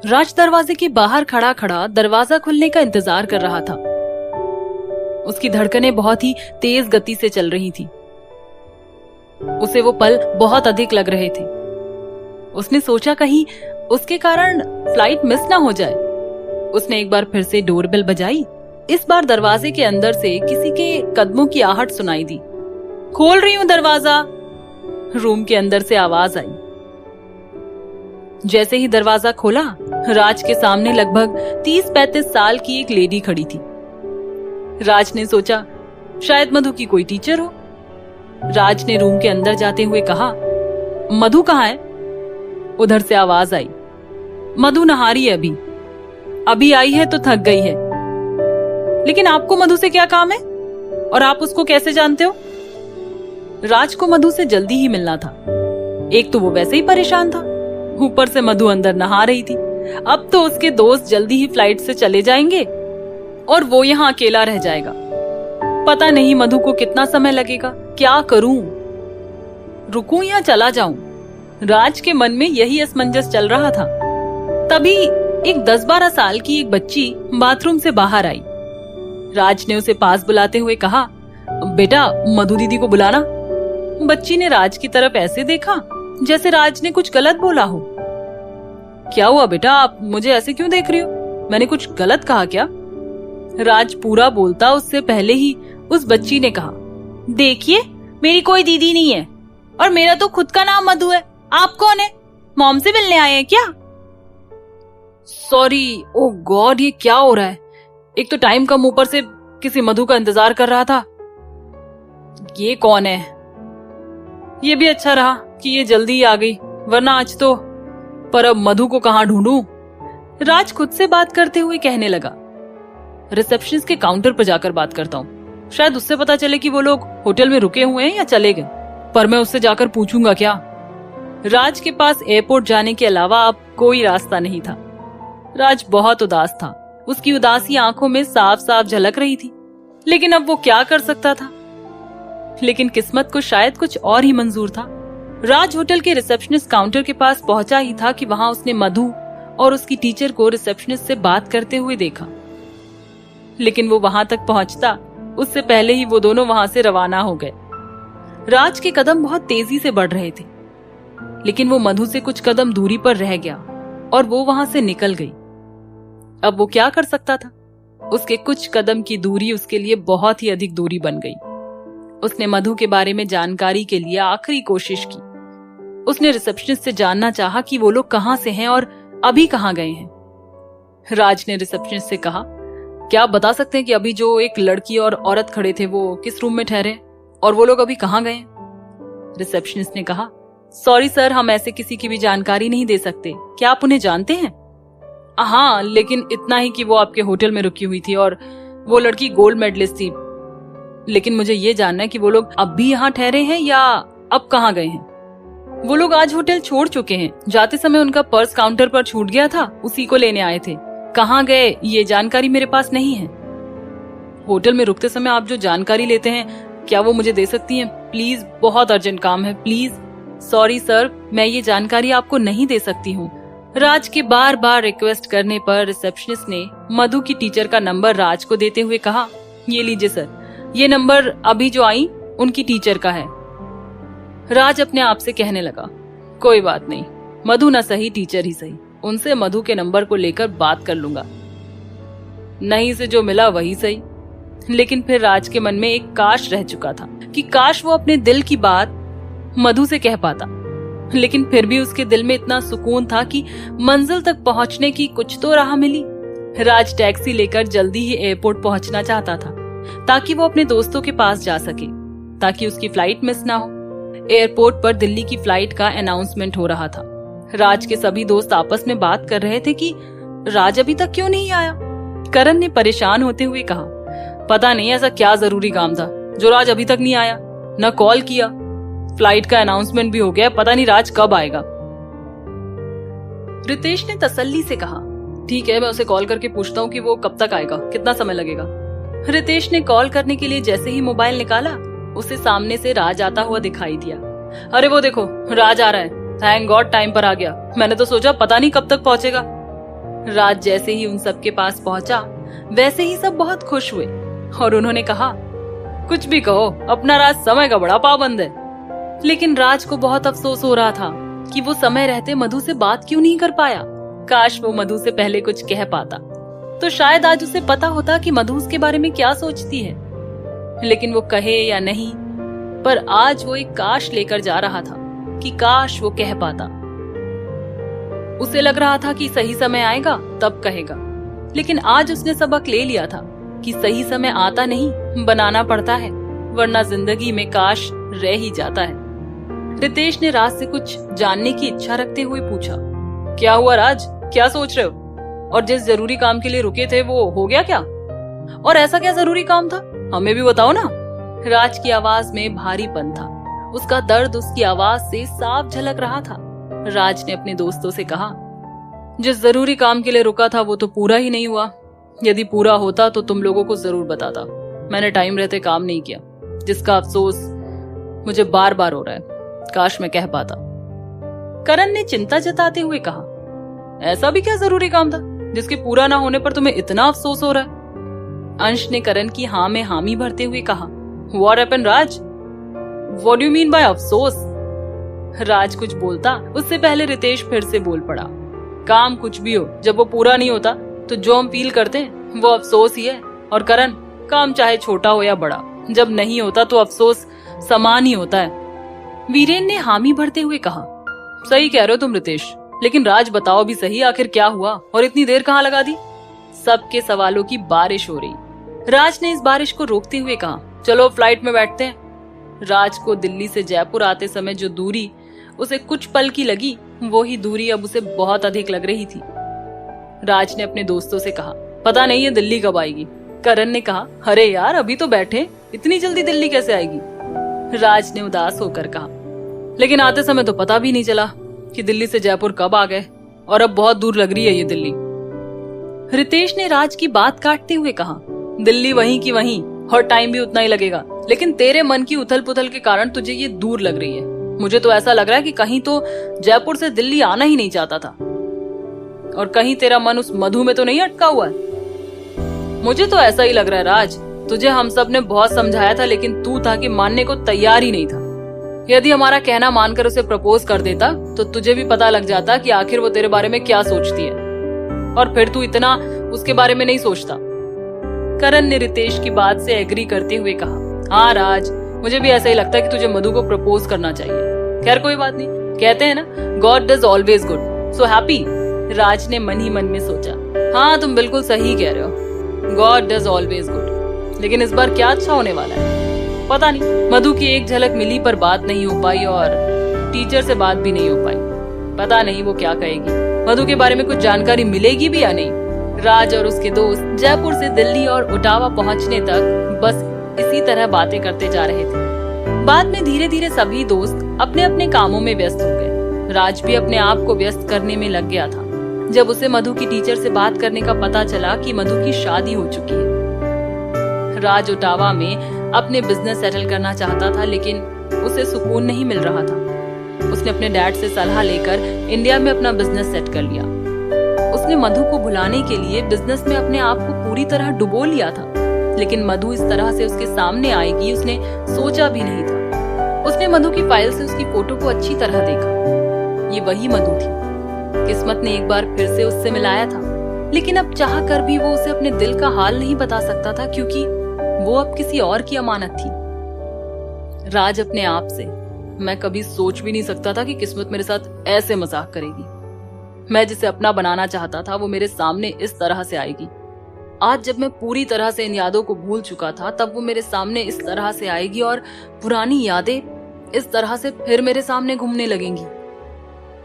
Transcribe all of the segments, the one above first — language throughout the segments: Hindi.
राज दरवाजे के बाहर खड़ा खड़ा दरवाजा खुलने का इंतजार कर रहा था। उसकी धड़कनें बहुत ही तेज गति से चल रही थी। उसे वो पल बहुत अधिक लग रहे थे। उसने सोचा कहीं उसके कारण फ्लाइट मिस ना हो जाए। उसने एक बार फिर से डोरबेल बजाई। इस बार दरवाजे के अंदर से किसी के कदमों की आहट सुनाई दी। खोल रही हूं दरवाजा, रूम के अंदर से आवाज आई। जैसे ही दरवाजा खोला, राज के सामने लगभग 30-35 साल की एक लेडी खड़ी थी। राज ने सोचा शायद मधु की कोई टीचर हो। राज ने रूम के अंदर जाते हुए कहा, मधु कहाँ है? उधर से आवाज आई, मधु नहा रही है, अभी आई है तो थक गई है। लेकिन आपको मधु से क्या काम है और आप उसको कैसे जानते हो? राज को मधु से जल्दी ही मिलना था। एक तो वो वैसे ही परेशान था, ऊपर से मधु अंदर नहा रही थी। अब तो उसके दोस्त जल्दी ही फ्लाइट से चले जाएंगे और वो यहाँ अकेला रह जाएगा। पता नहीं मधु को कितना समय लगेगा। क्या करूं? रुकूं या चला जाऊं? राज के मन में यही असमंजस चल रहा था। तभी एक 10-12 साल की एक बच्ची बाथरूम से बाहर आई। राज ने उसे पास बुलाते हुए कहा, बेटा मधु दीदी को बुलाना। बच्ची ने राज की तरफ ऐसे देखा जैसे राज ने कुछ गलत बोला हो। क्या हुआ बेटा, आप मुझे ऐसे क्यों देख रही हो? मैंने कुछ गलत कहा क्या? राज पूरा बोलता उससे पहले ही उस बच्ची ने कहा, देखिए मेरी कोई दीदी नहीं है और मेरा तो खुद का नाम मधु है। आप कौन है? मॉम से मिलने आए हैं क्या? सॉरी, ओह गॉड, ये क्या हो रहा है? एक तो टाइम कम, ऊपर से किसी मधु का इंतजार कर रहा था। ये कौन है? ये भी अच्छा रहा कि ये जल्दी ही आ गई, वरना आज तो। पर अब मधु को कहाँ ढूंढूं? राज खुद से बात करते हुए कहने लगा, रिसेप्शनिस्ट के काउंटर पर जाकर बात करता हूँ। शायद उससे पता चले कि वो लोग होटल में रुके हुए हैं या चले गए। पर मैं उससे जाकर पूछूंगा क्या? राज के पास एयरपोर्ट जाने के अलावा अब कोई रास्ता नहीं था। राज बहुत उदास था। उसकी उदासी आंखों में साफ साफ झलक रही थी। लेकिन अब वो क्या कर सकता था? लेकिन किस्मत को शायद कुछ और ही मंजूर था। राज होटल के रिसेप्शनिस्ट काउंटर के पास पहुंचा ही था कि वहां उसने मधु और उसकी टीचर को रिसेप्शनिस्ट से बात करते हुए देखा। लेकिन वो वहां तक पहुंचता उससे पहले ही वो दोनों वहां से रवाना हो गए। राज के कदम बहुत तेजी से बढ़ रहे थे, लेकिन वो मधु से कुछ कदम दूरी पर रह गया और वो वहां से निकल गई। अब वो क्या कर सकता था? उसके कुछ कदम की दूरी उसके लिए बहुत ही अधिक दूरी बन गई। उसने मधु के बारे में जानकारी के लिए आखिरी कोशिश की। उसने रिसेप्शनिस्ट से जानना चाहा कि वो लोग कहां से हैं और अभी कहां गए हैं। राज ने रिसेप्शनिस्ट से कहा, क्या आप बता सकते हैं कि अभी जो एक लड़की और औरत खड़े थे वो किस रूम में ठहरे और वो लोग अभी कहां गए? रिसेप्शनिस्ट ने कहा, सॉरी सर, हम ऐसे किसी की भी जानकारी नहीं दे सकते। क्या आप उन्हें जानते हैं? हाँ, लेकिन इतना ही कि वो आपके होटल में रुकी हुई थी और वो लड़की गोल्ड मेडलिस्ट थी। लेकिन मुझे ये जानना है कि वो लोग अब भी यहाँ ठहरे हैं या अब कहाँ गए हैं? वो लोग आज होटल छोड़ चुके हैं। जाते समय उनका पर्स काउंटर पर छूट गया था, उसी को लेने आए थे। कहाँ गए ये जानकारी मेरे पास नहीं है। होटल में रुकते समय आप जो जानकारी लेते हैं, क्या वो मुझे दे सकती हैं? प्लीज, बहुत अर्जेंट काम है, प्लीज। सॉरी सर, मैं ये जानकारी आपको नहीं दे सकती हूँ। राज के बार बार रिक्वेस्ट करने पर रिसेप्शनिस्ट ने मधु की टीचर का नंबर राज को देते हुए कहा, ये लीजिए सर, ये नंबर अभी जो आई उनकी टीचर का है। राज अपने आप से कहने लगा, कोई बात नहीं, मधु ना सही टीचर ही सही, उनसे मधु के नंबर को लेकर बात कर लूंगा। नहीं से जो मिला वही सही। लेकिन फिर राज के मन में एक काश रह चुका था कि काश वो अपने दिल की बात मधु से कह पाता। लेकिन फिर भी उसके दिल में इतना सुकून था कि मंजिल तक पहुंचने की कुछ तो राह मिली। राज टैक्सी लेकर जल्दी ही एयरपोर्ट पहुंचना चाहता था ताकि वो अपने दोस्तों के पास जा सके, ताकि उसकी फ्लाइट मिस ना हो। एयरपोर्ट पर दिल्ली की फ्लाइट का अनाउंसमेंट हो रहा था। राज के सभी दोस्त आपस में बात कर रहे थे कि राज अभी तक क्यों नहीं आया। करण ने परेशान होते हुए कहा, पता नहीं ऐसा क्या जरूरी काम था जो राज अभी तक नहीं आया, न कॉल किया। फ्लाइट का अनाउंसमेंट भी हो गया, पता नहीं राज कब आएगा। रितेश ने तसल्ली से कहा, ठीक है, मैं उसे कॉल करके पूछता हूँ कि वो कब तक आएगा, कितना समय लगेगा। रितेश ने कॉल करने के लिए जैसे ही मोबाइल निकाला, उसे सामने से राज आता हुआ दिखाई दिया। अरे वो देखो, राज आ रहा है। थैंक गॉड टाइम पर आ गया। मैंने तो सोचा पता नहीं कब तक पहुंचेगा। राज जैसे ही उन सबके पास पहुंचा वैसे ही सब बहुत खुश हुए और उन्होंने कहा, कुछ भी कहो, अपना राज समय का बड़ा पाबंद है। लेकिन राज को बहुत अफसोस हो रहा था कि वो समय रहते मधु से बात क्यों नहीं कर पाया। काश वो मधु से पहले कुछ कह पाता, तो शायद आज उसे पता होता कि मधु उसके बारे में क्या सोचती है। लेकिन वो कहे या नहीं, पर आज वो एक काश लेकर जा रहा था कि काश वो कह पाता। उसे लग रहा था कि सही समय आएगा तब कहेगा, लेकिन आज उसने सबक ले लिया था कि सही समय आता नहीं, बनाना पड़ता है, वरना जिंदगी में काश रह ही जाता है। रितेश ने राज से कुछ जानने की इच्छा रखते हुए पूछा, क्या हुआ राज, क्या सोच रहे हो? और जिस जरूरी काम के लिए रुके थे वो हो गया क्या? और ऐसा क्या जरूरी काम था, हमें भी बताओ ना। राज की आवाज में भारीपन था, उसका दर्द उसकी आवाज से साफ झलक रहा था। राज ने अपने दोस्तों से कहा, जिस जरूरी काम के लिए रुका था वो तो पूरा ही नहीं हुआ। यदि पूरा होता तो तुम लोगों को जरूर बताता। मैंने टाइम रहते काम नहीं किया, जिसका अफसोस मुझे बार बार हो रहा है। काश मैं कह पाता। करण ने चिंता जताते हुए कहा, ऐसा भी क्या जरूरी काम था जिसके पूरा ना होने पर तुम्हें इतना अफसोस हो रहा है? अंश ने करण की हाँ में हामी भरते हुए कहा, What happened, Raj? What do you mean by अफसोस? राज कुछ बोलता उससे पहले रितेश फिर से बोल पड़ा, काम कुछ भी हो, जब वो पूरा नहीं होता तो जो हम फील करते हैं वो अफसोस ही है। और करण, काम चाहे छोटा हो या बड़ा, जब नहीं होता तो अफसोस समान ही होता है। वीरेन ने हामी भरते हुए कहा, सही कह रहे हो तुम रितेश, लेकिन राज बताओ भी सही, आखिर क्या हुआ और इतनी देर कहाँ लगा दी? सबके सवालों की बारिश हो रही। राज ने इस बारिश को रोकते हुए कहा, चलो फ्लाइट में बैठते हैं। राज को दिल्ली से जयपुर आते समय जो दूरी उसे कुछ पल की लगी, वो ही दूरी अब उसे बहुत अधिक लग रही थी। राज ने अपने दोस्तों से कहा, पता नहीं है दिल्ली कब आएगी। करण ने कहा, अरे यार अभी तो बैठे, इतनी जल्दी दिल्ली कैसे आएगी? राज ने उदास होकर कहा, लेकिन आते समय तो पता भी नहीं चला कि दिल्ली से जयपुर कब आ गए, और अब बहुत दूर लग रही है ये दिल्ली। रितेश ने राज की बात काटते हुए कहा, दिल्ली वहीं की वहीं और टाइम भी उतना ही लगेगा, लेकिन तेरे मन की उथल पुथल के कारण तुझे ये दूर लग रही है। मुझे तो ऐसा लग रहा है कि कहीं तो जयपुर से दिल्ली आना ही नहीं चाहता था, और कहीं तेरा मन उस मधु में तो नहीं अटका हुआ है। मुझे तो ऐसा ही लग रहा है राज, तुझे हम सब ने बहुत समझाया था, लेकिन तू था कि मानने को तैयार ही नहीं था। यदि हमारा कहना मानकर उसे प्रपोज कर देता तो तुझे भी पता लग जाता कि आखिर वो तेरे बारे में क्या सोचती है, और फिर तू इतना उसके बारे में नहीं सोचता। करण ने रितेश की बात से एग्री करते हुए कहा, हाँ राज, मुझे भी ऐसा ही लगता है कि तुझे मधु को प्रपोज करना चाहिए। खैर कोई बात नहीं, कहते हैं ना, God does always good, so happy. Raj ने मन ही मन में सोचा, हाँ तुम बिल्कुल सही कह रहे हो, गॉड डज ऑलवेज गुड। लेकिन इस बार क्या अच्छा होने वाला है पता नहीं। मधु की एक झलक मिली पर बात नहीं हो पाई, और टीचर से बात भी नहीं हो पाई। पता नहीं वो क्या कहेगी, मधु के बारे में कुछ जानकारी मिलेगी भी या नहीं। राज और उसके दोस्त जयपुर से दिल्ली और ओटावा पहुंचने तक बस इसी तरह बातें करते जा रहे थे। बाद में धीरे धीरे सभी दोस्त अपने अपने कामों में व्यस्त हो गए। राज भी अपने आप को व्यस्त करने में लग गया था। जब उसे मधु की टीचर से बात करने का पता चला कि मधु की शादी हो चुकी है। राज ओटावा में अपने बिजनेस सेटल करना चाहता था, लेकिन उसे सुकून नहीं मिल रहा था। उसने अपने डैड से सलाह लेकर इंडिया में अपना बिजनेस सेट कर लिया। उसने मधु को भुलाने के लिए बिजनेस में अपने आप को पूरी तरह डुबो लिया था, लेकिन मधु इस तरह से उसके सामने आएगी उसने सोचा भी नहीं था। उसने मधु की फाइल से उसकी फोटो को अच्छी तरह देखा। ये वही मधु थी। किस्मत ने एक बार फिर से उससे मिलाया था, लेकिन अब चाह कर भी वो उसे अपने दिल का हाल नहीं बता सकता था, क्योंकि वो अब किसी और की अमानत थी। राज अपने आप से, मैं कभी सोच भी नहीं सकता था कि किस्मत मेरे साथ ऐसे मजाक करेगी। मैं जिसे अपना बनाना चाहता था वो मेरे सामने इस तरह से आएगी। आज जब मैं पूरी तरह से इन यादों को भूल चुका था, तब वो मेरे सामने इस तरह से आएगी और पुरानी यादें इस तरह से फिर मेरे सामने घूमने लगेंगी।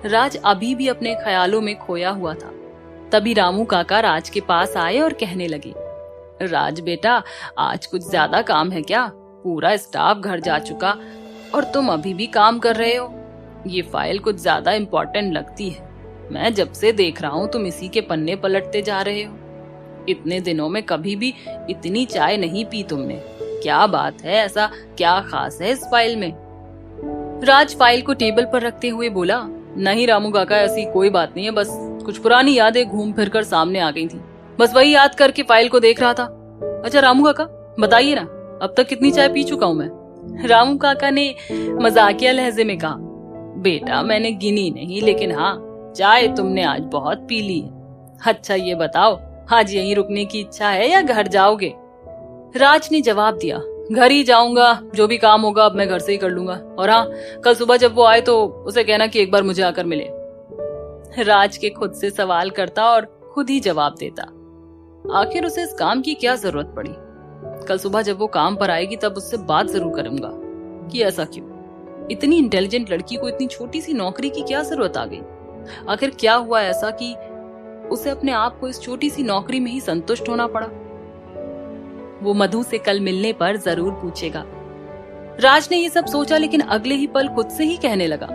राज अभी भी अपने ख्यालों में खोया हुआ था। तभी रामू काका राज के पास आए और कहने लगे, राज बेटा, आज कुछ ज्यादा काम है क्या? पूरा स्टाफ घर जा चुका और तुम अभी भी काम कर रहे हो। ये फाइल कुछ ज्यादा इम्पोर्टेंट लगती है। मैं जब से देख रहा हूँ तुम इसी के पन्ने पलटते जा रहे हो। इतने दिनों में कभी भी इतनी चाय नहीं पी तुमने। क्या बात है, ऐसा क्या खास है इस फाइल में? राज फाइल को टेबल पर रखते हुए बोला, नहीं रामू काका, ऐसी कोई बात नहीं है, बस कुछ पुरानी यादें घूम फिर कर सामने आ गई थी, बस वही याद करके फाइल को देख रहा था। अच्छा रामू काका बताइए ना, अब तक कितनी चाय पी चुका हूं मैं? रामू काका ने मजाकिया लहजे में कहा, बेटा मैंने गिनी नहीं, लेकिन हाँ चाय तुमने आज बहुत पी ली है। अच्छा ये बताओ, आज यहीं रुकने की इच्छा है या घर जाओगे? राज ने जवाब दिया, घर ही जाऊंगा, जो भी काम होगा अब मैं घर से ही कर लूंगा, और हाँ कल सुबह जब वो आए तो उसे कहना कि एक बार मुझे आकर मिले। राज के खुद से सवाल करता और खुद ही जवाब देता। आखिर उसे इस काम की क्या जरूरत पड़ी? कल सुबह जब वो काम पर आएगी तब उससे बात जरूर करूंगा कि ऐसा क्यों, इतनी इंटेलिजेंट लड़की को इतनी छोटी सी नौकरी की क्या जरूरत आ गई? आखिर क्या हुआ ऐसा कि उसे अपने आप को इस छोटी सी नौकरी में ही संतुष्ट होना पड़ा? वो मधु से कल मिलने पर जरूर पूछेगा। राज ने ये सब सोचा, लेकिन अगले ही पल खुद से ही कहने लगा,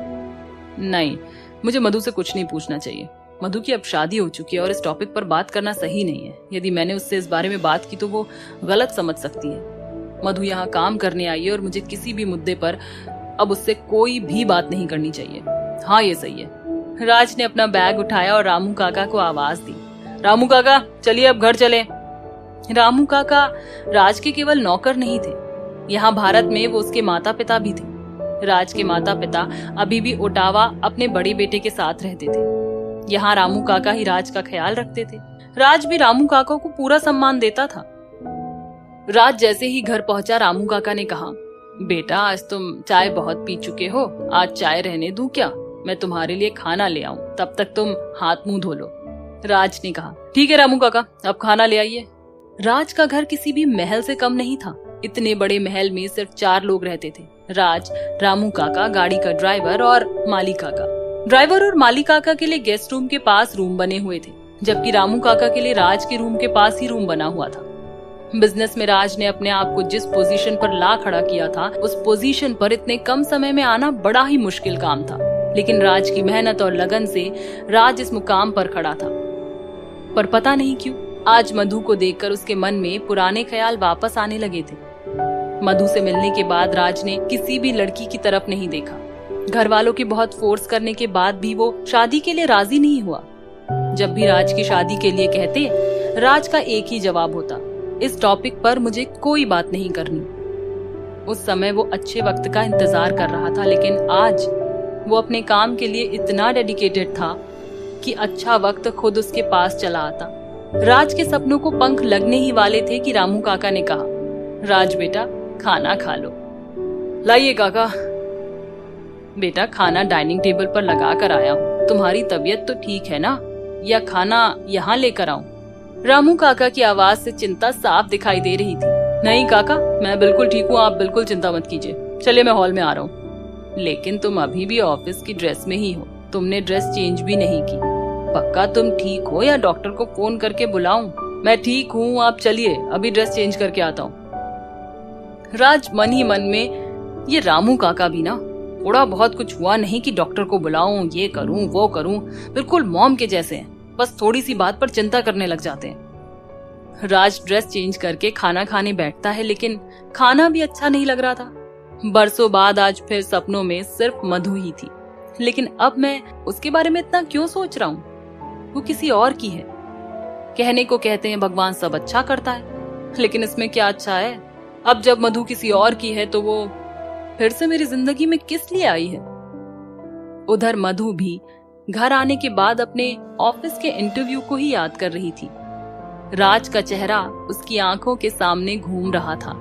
नहीं मुझे मधु से कुछ नहीं पूछना चाहिए। मधु की अब शादी हो चुकी है और इस टॉपिक पर बात करना सही नहीं है। यदि मैंने उससे इस बारे में बात की तो वो गलत समझ सकती है। मधु यहाँ काम करने आई है और मुझे किसी भी मुद्दे पर अब उससे कोई भी बात नहीं करनी चाहिए। हाँ ये सही है। राज ने अपना बैग उठाया और रामू काका को आवाज दी, रामू काका चलिए अब घर चले। रामू काका राज के केवल नौकर नहीं थे, यहाँ भारत में वो उसके माता पिता भी थे। राज के माता पिता अभी भी ओटावा अपने बड़े बेटे के साथ रहते थे। यहाँ रामू काका ही राज का ख्याल रखते थे। राज भी रामू काका को पूरा सम्मान देता था। राज जैसे ही घर पहुंचा रामू काका ने कहा, बेटा आज तुम चाय बहुत पी चुके हो, आज चाय रहने दूं क्या? मैं तुम्हारे लिए खाना ले आऊं, तब तक तुम हाथ मुंह धो लो। राज ने कहा, ठीक है रामू काका, अब खाना ले आइए। राज का घर किसी भी महल से कम नहीं था। इतने बड़े महल में सिर्फ 4 लोग रहते थे, राज, रामू काका, गाड़ी का ड्राइवर और माली काका। ड्राइवर और माली काका के लिए गेस्ट रूम के पास रूम बने हुए थे, जबकि रामू काका के लिए राज के रूम के पास ही रूम बना हुआ था। बिजनेस में राज ने अपने आप को जिस पोजीशन पर ला खड़ा किया था, उस पोजीशन पर इतने कम समय में आना बड़ा ही मुश्किल काम था। लेकिन राज की मेहनत और लगन से राज इस मुकाम पर खड़ा था। पर पता नहीं क्यों आज मधु को देखकर उसके मन में पुराने ख्याल वापस आने लगे थे। मधु से मिलने के बाद राज ने किसी भी लड़की की तरफ नहीं देखा। घर वालों के बहुत फोर्स करने के बाद भी वो शादी के लिए राजी नहीं हुआ। जब भी राज की शादी के लिए कहते, राज का एक ही जवाब होता, इस टॉपिक पर मुझे कोई बात नहीं करनी। उस समय वो अच्छे वक्त का इंतजार कर रहा था, लेकिन आज वो अपने काम के लिए इतना डेडिकेटेड था कि अच्छा वक्त खुद उसके पास चला आता। राज के सपनों को पंख लगने ही वाले थे कि रामू काका ने कहा, राज बेटा खाना खा लो। लाइए काका। बेटा खाना डाइनिंग टेबल पर लगा कर आया हूँ, तुम्हारी तबीयत तो ठीक है ना, या खाना यहाँ लेकर आऊं? रामू काका की आवाज से चिंता साफ दिखाई दे रही थी। नहीं काका, मैं बिल्कुल ठीक हूँ, आप बिल्कुल चिंता मत कीजिए। चलिए मैं हॉल में आ रहा हूँ। लेकिन तुम अभी भी ऑफिस की ड्रेस में ही हो, तुमने ड्रेस चेंज भी नहीं की। पक्का तुम ठीक हो या डॉक्टर को फोन करके बुलाऊं? मैं ठीक हूँ, आप चलिए, अभी ड्रेस चेंज करके आता हूँ। राज मन ही मन में, ये रामू काका भी ना, थोड़ा बहुत कुछ हुआ नहीं कि डॉक्टर को बुलाऊं, ये करूं वो करूं, बिल्कुल मॉम के जैसे हैं, बस थोड़ी सी बात पर चिंता करने लग जाते हैं। राज ड्रेस चेंज करके खाना खाने बैठता है, लेकिन खाना भी अच्छा नहीं लग रहा था। बरसों बाद आज फिर सपनों में सिर्फ मधु ही थी, लेकिन अब मैं उसके बारे में इतना क्यों सोच रहा हूँ? वो किसी और की है। कहने को कहते हैं भगवान सब अच्छा करता है, लेकिन इसमें क्या अच्छा है? अब जब मधु किसी और की है तो वो फिर से मेरी जिंदगी में किस लिए आई है? उधर मधु भी घर आने के बाद अपने ऑफिस के इंटरव्यू को ही याद कर रही थी। राज का चेहरा उसकी आंखों के सामने घूम रहा था।